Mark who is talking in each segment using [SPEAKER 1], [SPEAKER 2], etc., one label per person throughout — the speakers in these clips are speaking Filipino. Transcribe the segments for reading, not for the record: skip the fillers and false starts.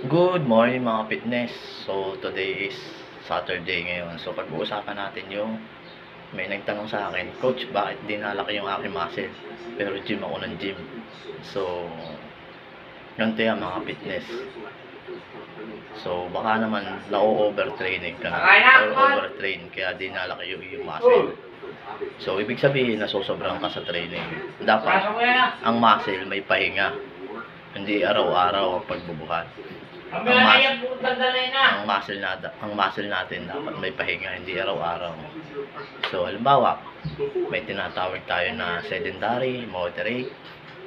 [SPEAKER 1] Good morning mga fitness. So today is Saturday ngayon. So pag-uusapan natin yung may nagtanong sa akin, Coach, bakit di nalaki yung aking muscle? Pero gym ako ng gym. So ganito yan mga fitness. So baka naman na-overtraining ka na or overtrain kaya di nalaki yung muscle. So ibig sabihin nasosobrang ka sa training. Dapat ang muscle may pahinga. Hindi araw-araw ang pagbubuhat. Ang muscle natin dapat may pahinga, hindi araw-araw. So halimbawa, may tinatawag tayo na sedentary, moderate,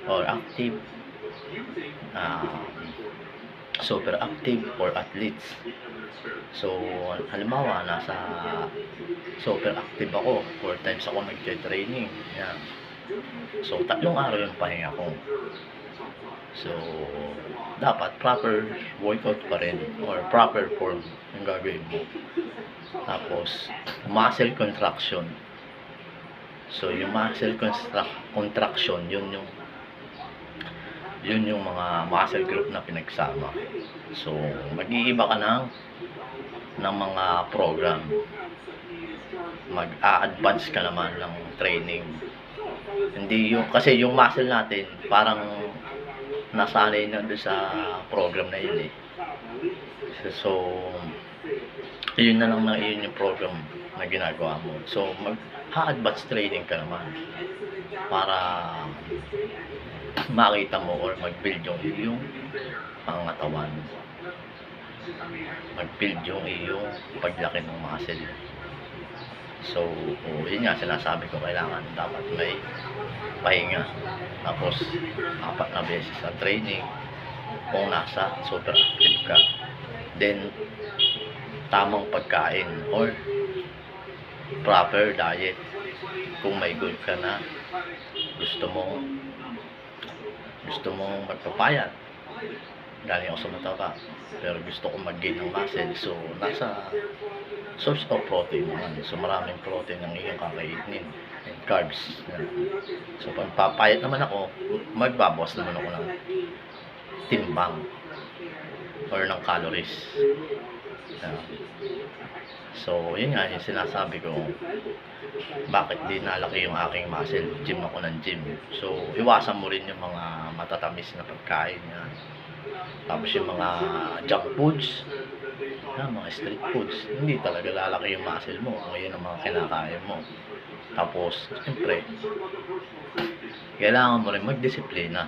[SPEAKER 1] or active, super active, or athletes. So halimbawa, nasa super active ako, 4 times ako nagte-training. Yan. So 3 araw yung pahinga ko. So, dapat proper workout pa rin or proper form yung gagawin mo. Tapos, muscle contraction. So, yung muscle contraction, yun yung mga muscle group na pinagsama. So, mag-iiba ka ng mga program. Mag-a-advance ka naman ng training. Hindi yung, kasi yung muscle natin, parang nasanay na doon sa program na yun eh. So, yun na lang na yun yung program na ginagawa mo. So, mag-advance training ka naman para makita mo or mag-build yung pangatawan. Mag-build yung iyong paglaki ng muscle. So, yun nga sinasabi ko, kailangan dapat may pahinga. Tapos, 4 na beses sa training kung nasa super active ka. Then, tamang pagkain or proper diet. Kung may goal ka na gusto mong magpapayat, galing ako sa mataba, pero gusto kong mag-gain ng muscle. So, nasa source of protein naman. So, maraming protein ang iyong kakainin and carbs. So, pag papayat naman ako, magbabawas naman ako ng timbang or ng calories. So, yun nga yung sinasabi ko, bakit di nalaki yung aking muscle? Gym ako ng gym. So, iwasan mo rin yung mga matatamis na pagkain yan. Tapos yung mga junk foods, mga street foods, hindi talaga lalaki yung muscle mo kung yun ang mga kinakain mo. Tapos, siyempre, kailangan mo rin magdisiplina.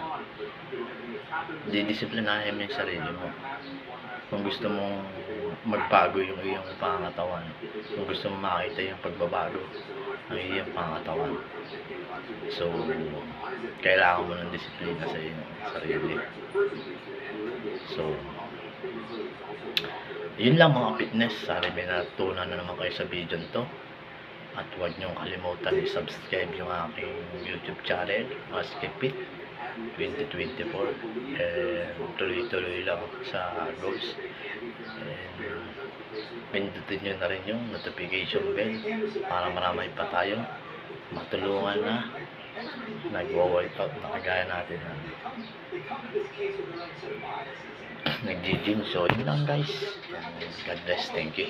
[SPEAKER 1] Didisiplinahin mo yung sarili mo. Kung gusto mong magbago yung iyong pangangatawan, kung gusto mong makita yung pagbabago ng iyong pangangatawan, so, kailangan mo ng disiplina sa iyong sarili. So, yun lang mga fitness. Sana may natutunan na naman kayo sa video nito. At huwag niyong kalimutan i-subscribe yung aking YouTube channel, Maskipit 2024. Tuloy-tuloy lang sa goals. Pindutin nyo na rin yung notification bell para marami pa tayo matulungan na nagwo-workout na kagaya natin na nag-gym. So, yun lang guys. God bless. Thank you.